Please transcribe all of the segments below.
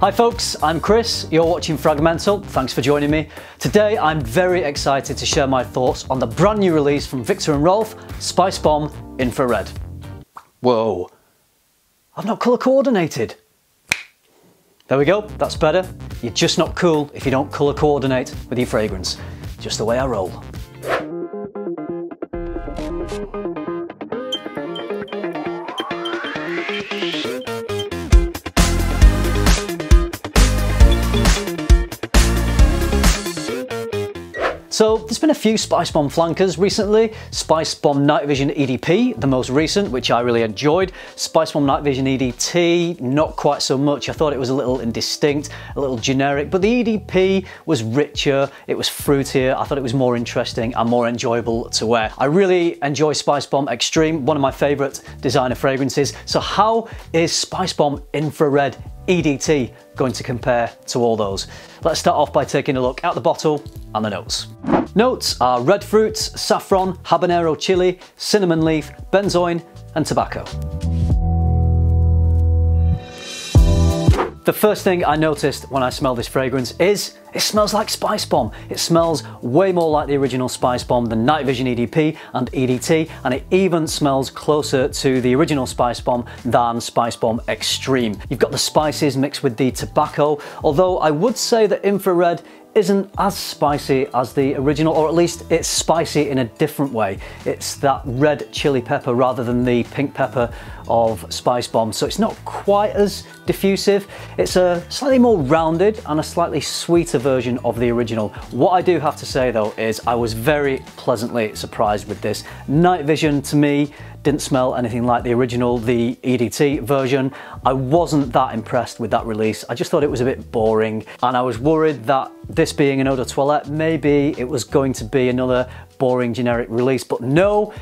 Hi folks, I'm Chris, you're watching FRAG-MENTAL, thanks for joining me. Today I'm very excited to share my thoughts on the brand new release from Viktor and Rolf Spicebomb Infrared. Whoa, I've not colour coordinated. There we go, that's better. You're just not cool if you don't colour coordinate with your fragrance. Just the way I roll. So there's been a few Spicebomb flankers recently. Spicebomb Night Vision EDP, the most recent, which I really enjoyed. Spicebomb Night Vision EDT, not quite so much. I thought it was a little indistinct, a little generic, but the EDP was richer, it was fruitier. I thought it was more interesting and more enjoyable to wear. I really enjoy Spicebomb Extreme, one of my favorite designer fragrances. So how is Spicebomb Infrared EDT going to compare to all those? Let's start off by taking a look at the bottle and the notes. Notes are red fruits, saffron, habanero chili, cinnamon leaf, benzoin and tobacco. The first thing I noticed when I smelled this fragrance is it smells like Spicebomb. It smells way more like the original Spicebomb than Night Vision EDP and EDT, and it even smells closer to the original Spicebomb than Spicebomb Extreme. You've got the spices mixed with the tobacco, although I would say that Infrared isn't as spicy as the original, or at least it's spicy in a different way. It's that red chili pepper rather than the pink pepper of Spicebomb, so it's not quite as diffusive. It's a slightly more rounded and a slightly sweeter version of the original. What I do have to say though is I was very pleasantly surprised with this. Night Vision to me didn't smell anything like the original, the EDT version. I wasn't that impressed with that release. I just thought it was a bit boring, and I was worried that this being an eau de toilette, maybe it was going to be another boring generic release, but no,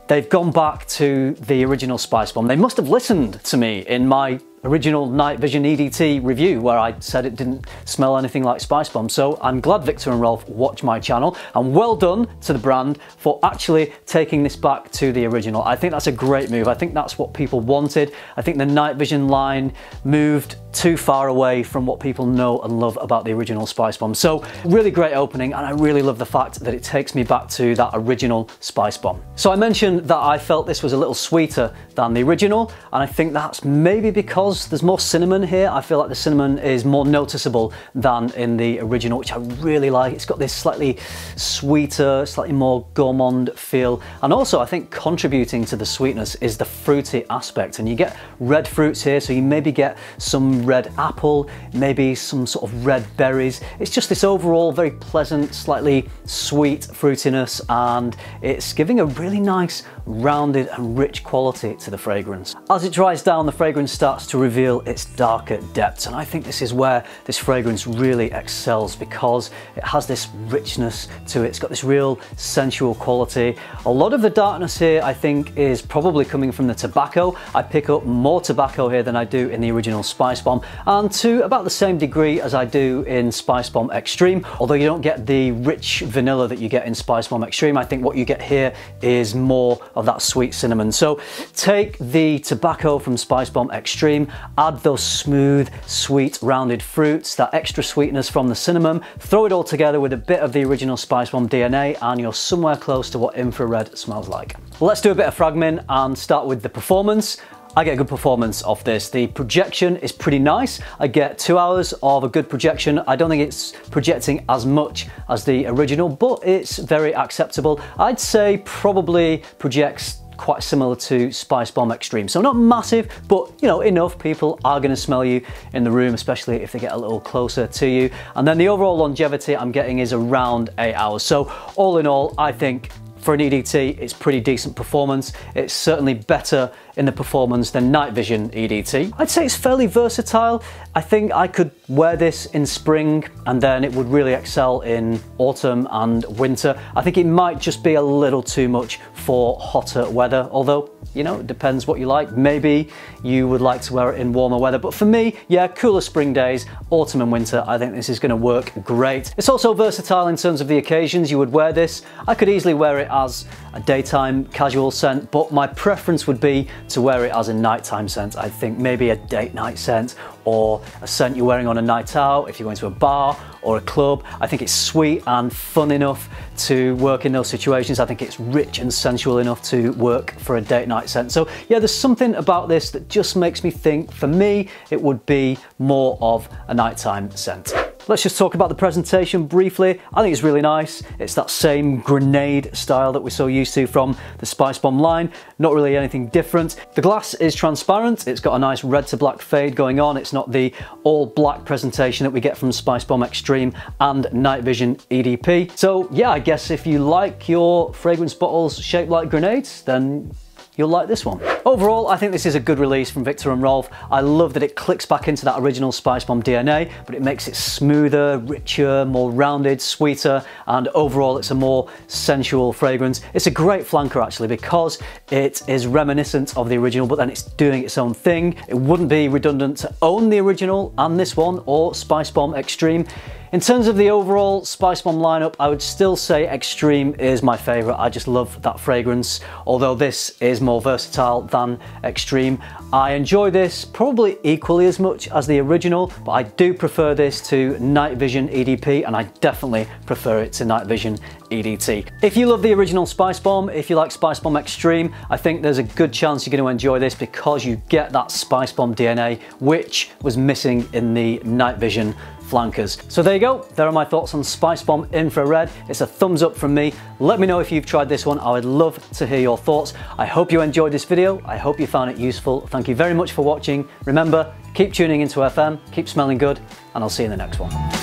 they've gone back to the original Spicebomb. They must have listened to me in my original Night Vision EDT review where I said it didn't smell anything like Spicebomb. So I'm glad Viktor and Rolf watch my channel, and well done to the brand for actually taking this back to the original. I think that's a great move. I think that's what people wanted. I think the Night Vision line moved too far away from what people know and love about the original Spicebomb. So really great opening, and I really love the fact that it takes me back to that original Spicebomb. So I mentioned that I felt this was a little sweeter than the original, and I think that's maybe because there's more cinnamon here. I feel like the cinnamon is more noticeable than in the original, which I really like. It's got this slightly sweeter, slightly more gourmand feel. And also I think contributing to the sweetness is the fruity aspect. And you get red fruits here, so you maybe get some red apple, maybe some sort of red berries. It's just this overall very pleasant, slightly sweet fruitiness, and it's giving a really nice, rounded and rich quality to the fragrance. As it dries down, the fragrance starts to reveal its darker depths, and I think this is where this fragrance really excels, because it has this richness to it. It's got this real sensual quality. A lot of the darkness here I think is probably coming from the tobacco. I pick up more tobacco here than I do in the original Spicebomb, and to about the same degree as I do in Spicebomb Extreme, although you don't get the rich vanilla that you get in Spicebomb Extreme. I think what you get here is more of that sweet cinnamon. So take the tobacco from Spicebomb Extreme, add those smooth, sweet, rounded fruits, that extra sweetness from the cinnamon, throw it all together with a bit of the original Spicebomb DNA, and you're somewhere close to what Infrared smells like. Let's do a bit of fragment and start with the performance. I get a good performance off this. The projection is pretty nice. I get 2 hours of a good projection. I don't think it's projecting as much as the original, but it's very acceptable. I'd say probably projects quite similar to Spicebomb Extreme. So not massive, but you know, enough. People are going to smell you in the room, especially if they get a little closer to you. And then the overall longevity I'm getting is around 8 hours. So all in all, I think for an EDT, it's pretty decent performance. It's certainly better in the performance than Night Vision EDT. I'd say it's fairly versatile. I think I could wear this in spring and then it would really excel in autumn and winter. I think it might just be a little too much for hotter weather, although, you know, it depends what you like. Maybe you would like to wear it in warmer weather, but for me, yeah, cooler spring days, autumn and winter, I think this is going to work great. It's also versatile in terms of the occasions you would wear this. I could easily wear it as a daytime casual scent, but my preference would be to wear it as a nighttime scent. I think maybe a date night scent, or a scent you're wearing on a night out if you're going to a bar or a club. I think it's sweet and fun enough to work in those situations. I think it's rich and sensual enough to work for a date night scent. So yeah, there's something about this that just makes me think, for me, it would be more of a nighttime scent. Let's just talk about the presentation briefly. I think it's really nice. It's that same grenade style that we're so used to from the Spicebomb line. Not really anything different. The glass is transparent. It's got a nice red to black fade going on. It's not the all black presentation that we get from Spicebomb Extreme and Night Vision EDP. So yeah, I guess if you like your fragrance bottles shaped like grenades, then you'll like this one. Overall, I think this is a good release from Viktor and Rolf. I love that it clicks back into that original Spicebomb DNA, but it makes it smoother, richer, more rounded, sweeter, and overall it's a more sensual fragrance. It's a great flanker actually, because it is reminiscent of the original, but then it's doing its own thing. It wouldn't be redundant to own the original and this one, or Spicebomb Extreme. In terms of the overall Spicebomb lineup, I would still say Extreme is my favourite. I just love that fragrance, although this is more versatile than Extreme. I enjoy this probably equally as much as the original, but I do prefer this to Night Vision EDP, and I definitely prefer it to Night Vision EDT. If you love the original Spicebomb, if you like Spicebomb Extreme, I think there's a good chance you're going to enjoy this, because you get that Spicebomb DNA, which was missing in the Night Vision flankers. So there you go, there are my thoughts on Spicebomb Infrared. It's a thumbs up from me. Let me know if you've tried this one. I would love to hear your thoughts. I hope you enjoyed this video. I hope you found it useful. Thank you very much for watching. Remember, keep tuning into FM, keep smelling good, and I'll see you in the next one.